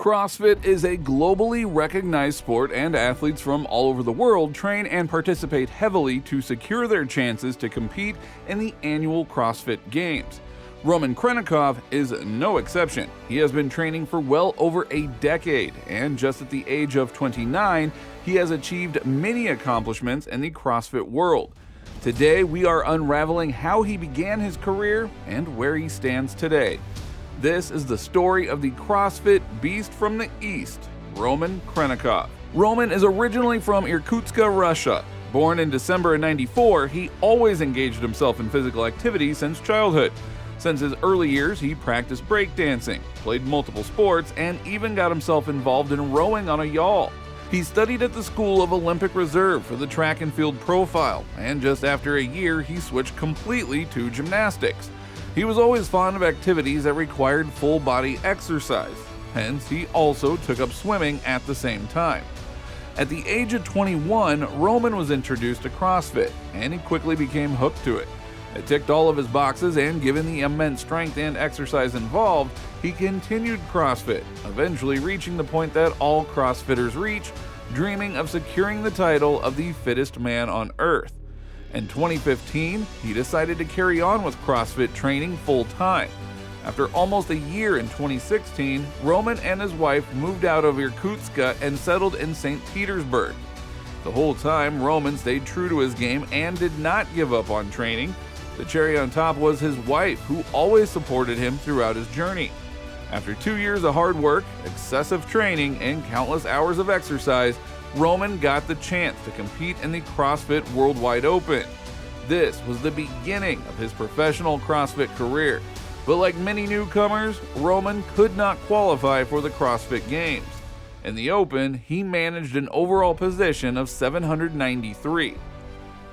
CrossFit is a globally recognized sport, and athletes from all over the world train and participate heavily to secure their chances to compete in the annual CrossFit Games. Roman Khrennikov is no exception. He has been training for well over a decade, and just at the age of 29, he has achieved many accomplishments in the CrossFit world. Today, we are unraveling how he began his career and where he stands today. This is the story of the CrossFit beast from the East, Roman Khrennikov. Roman is originally from Irkutsk, Russia. Born in December of '94, he always engaged himself in physical activity since childhood. Since his early years, he practiced breakdancing, played multiple sports, and even got himself involved in rowing on a yawl. He studied at the School of Olympic Reserve for the track and field profile, and just after a year, he switched completely to gymnastics. He was always fond of activities that required full-body exercise, hence he also took up swimming at the same time. At the age of 21, Roman was introduced to CrossFit, and he quickly became hooked to it. It ticked all of his boxes, and given the immense strength and exercise involved, he continued CrossFit, eventually reaching the point that all CrossFitters reach, dreaming of securing the title of the fittest man on earth. In 2015, he decided to carry on with CrossFit training full-time. After almost a year in 2016, Roman and his wife moved out of Irkutsk and settled in St. Petersburg. The whole time, Roman stayed true to his game and did not give up on training. The cherry on top was his wife, who always supported him throughout his journey. After 2 years of hard work, excessive training, and countless hours of exercise, Roman got the chance to compete in the CrossFit Worldwide Open. This was the beginning of his professional CrossFit career, but like many newcomers, Roman could not qualify for the CrossFit Games. In the Open, he managed an overall position of 793.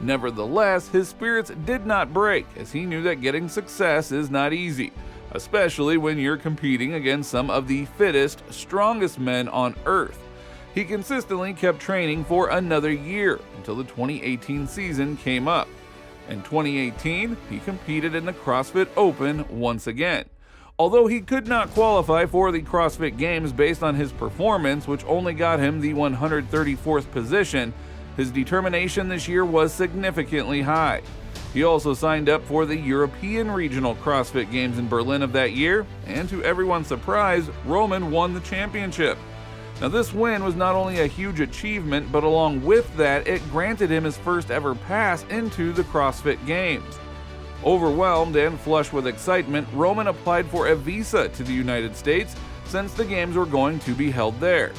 Nevertheless, his spirits did not break, as he knew that getting success is not easy, especially when you're competing against some of the fittest, strongest men on earth. He consistently kept training for another year until the 2018 season came up. In 2018, he competed in the CrossFit Open once again. Although he could not qualify for the CrossFit Games based on his performance, which only got him the 134th position, his determination this year was significantly high. He also signed up for the European Regional CrossFit Games in Berlin of that year, and to everyone's surprise, Roman won the championship. Now, this win was not only a huge achievement, but along with that, it granted him his first ever pass into the CrossFit Games. Overwhelmed and flushed with excitement, Roman applied for a visa to the United States since the Games were going to be held there.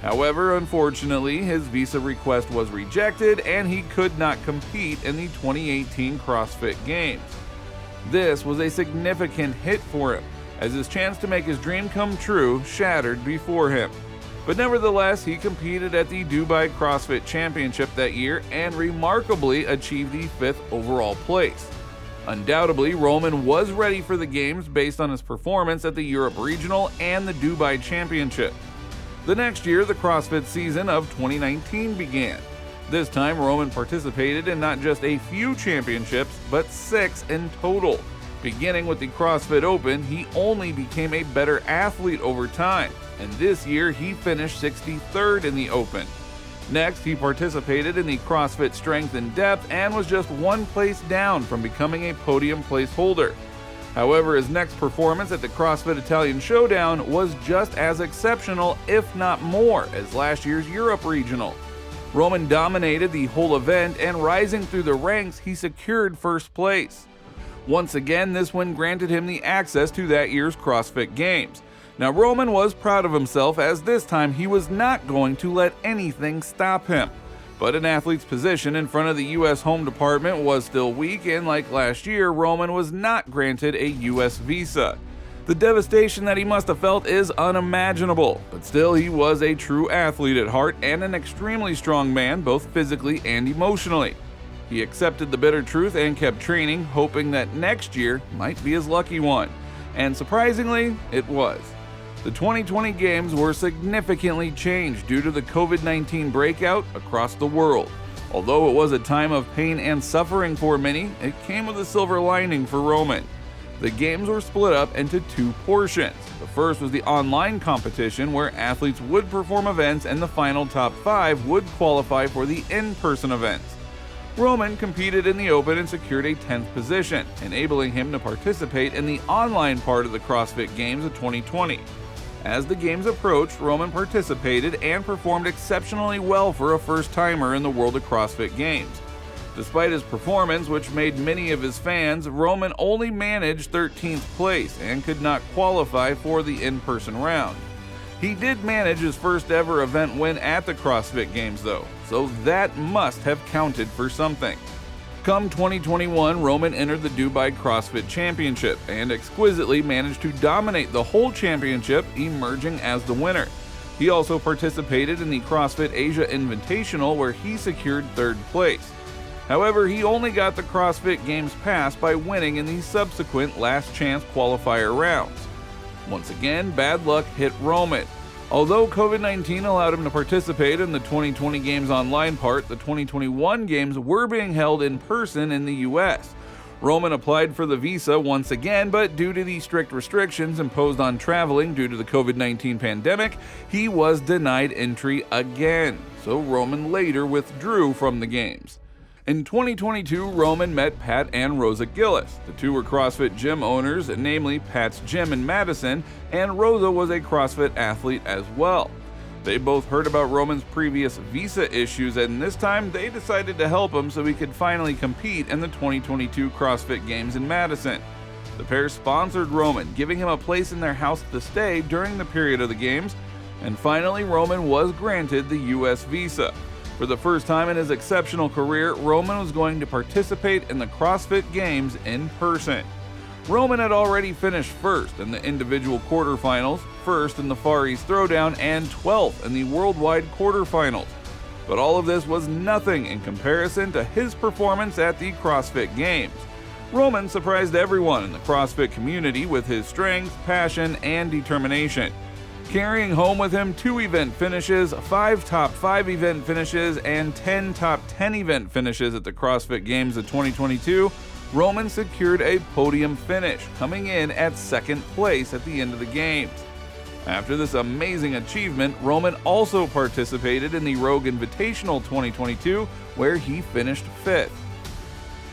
However, unfortunately, his visa request was rejected and he could not compete in the 2018 CrossFit Games. This was a significant hit for him, as his chance to make his dream come true shattered before him. But nevertheless, he competed at the Dubai CrossFit Championship that year and remarkably achieved the 5th overall place. Undoubtedly, Roman was ready for the Games based on his performance at the Europe Regional and the Dubai Championship. The next year, the CrossFit season of 2019 began. This time, Roman participated in not just a few championships, but 6 in total. Beginning with the CrossFit Open, he only became a better athlete over time, and this year he finished 63rd in the Open. Next, he participated in the CrossFit Strength and Depth and was just one place down from becoming a podium place holder. However, his next performance at the CrossFit Italian Showdown was just as exceptional, if not more, as last year's Europe Regional. Roman dominated the whole event, and rising through the ranks, he secured first place. Once again, this win granted him the access to that year's CrossFit Games. Now, Roman was proud of himself, as this time he was not going to let anything stop him. But an athlete's position in front of the U.S. Home Department was still weak, and like last year, Roman was not granted a U.S. visa. The devastation that he must have felt is unimaginable, but still he was a true athlete at heart and an extremely strong man, both physically and emotionally. He accepted the bitter truth and kept training, hoping that next year might be his lucky one. And surprisingly, it was. The 2020 Games were significantly changed due to the COVID-19 breakout across the world. Although it was a time of pain and suffering for many, it came with a silver lining for Roman. The games were split up into two portions. The first was the online competition, where athletes would perform events and the final top 5 would qualify for the in-person events. Roman competed in the Open and secured a 10th position, enabling him to participate in the online part of the CrossFit Games of 2020. As the games approached, Roman participated and performed exceptionally well for a first-timer in the world of CrossFit Games. Despite his performance, which made many of his fans, Roman only managed 13th place and could not qualify for the in-person round. He did manage his first ever event win at the CrossFit Games though, so that must have counted for something. Come 2021, Roman entered the Dubai CrossFit Championship and exquisitely managed to dominate the whole championship, emerging as the winner. He also participated in the CrossFit Asia Invitational, where he secured 3rd place. However, he only got the CrossFit Games pass by winning in the subsequent last chance qualifier rounds. Once again, bad luck hit Roman. Although COVID-19 allowed him to participate in the 2020 Games online part, the 2021 Games were being held in person in the US. Roman applied for the visa once again, but due to the strict restrictions imposed on traveling due to the COVID-19 pandemic, he was denied entry again, so Roman later withdrew from the Games. In 2022, Roman met Pat and Rosa Gillis. The two were CrossFit gym owners, namely Pat's Gym in Madison, and Rosa was a CrossFit athlete as well. They both heard about Roman's previous visa issues, and this time they decided to help him so he could finally compete in the 2022 CrossFit Games in Madison. The pair sponsored Roman, giving him a place in their house to stay during the period of the Games, and finally Roman was granted the US visa. For the first time in his exceptional career, Roman was going to participate in the CrossFit Games in person. Roman had already finished 1st in the individual quarterfinals, 1st in the Far East Throwdown, and 12th in the worldwide quarterfinals. But all of this was nothing in comparison to his performance at the CrossFit Games. Roman surprised everyone in the CrossFit community with his strength, passion, and determination. Carrying home with him 2 event finishes, 5 top 5 event finishes, and 10 top 10 event finishes at the CrossFit Games of 2022, Roman secured a podium finish, coming in at 2nd place at the end of the Games. After this amazing achievement, Roman also participated in the Rogue Invitational 2022, where he finished 5th.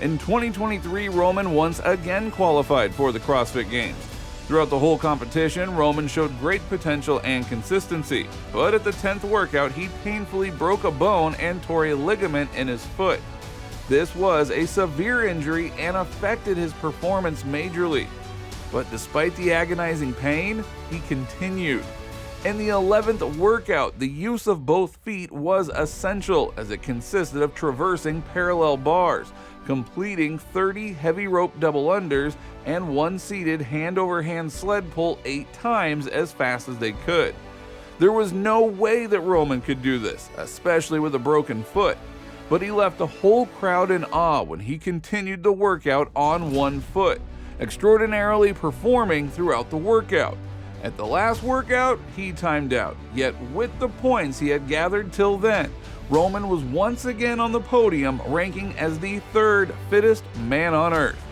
In 2023, Roman once again qualified for the CrossFit Games. Throughout the whole competition, Roman showed great potential and consistency, but at the 10th workout he painfully broke a bone and tore a ligament in his foot. This was a severe injury and affected his performance majorly. But despite the agonizing pain, he continued. In the 11th workout, the use of both feet was essential, as it consisted of traversing parallel bars, completing 30 heavy rope double unders, and one seated hand-over-hand sled pull 8 times as fast as they could. There was no way that Roman could do this, especially with a broken foot, but he left the whole crowd in awe when he continued the workout on one foot, extraordinarily performing throughout the workout. At the last workout, he timed out, yet with the points he had gathered till then, Roman was once again on the podium, ranking as the 3rd fittest man on earth.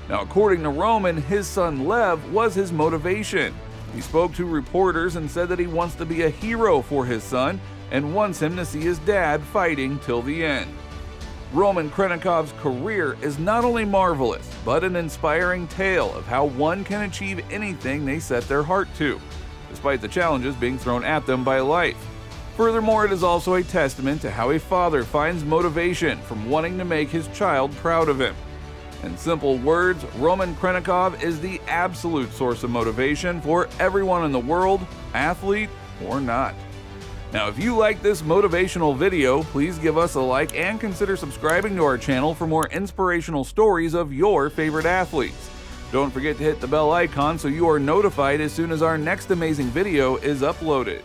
Now, according to Roman, his son Lev was his motivation. He spoke to reporters and said that he wants to be a hero for his son and wants him to see his dad fighting till the end. Roman Khrenikov's career is not only marvelous, but an inspiring tale of how one can achieve anything they set their heart to, despite the challenges being thrown at them by life. Furthermore, it is also a testament to how a father finds motivation from wanting to make his child proud of him. In simple words, Roman Khrennikov is the absolute source of motivation for everyone in the world, athlete or not. Now, if you like this motivational video, please give us a like and consider subscribing to our channel for more inspirational stories of your favorite athletes. Don't forget to hit the bell icon so you are notified as soon as our next amazing video is uploaded.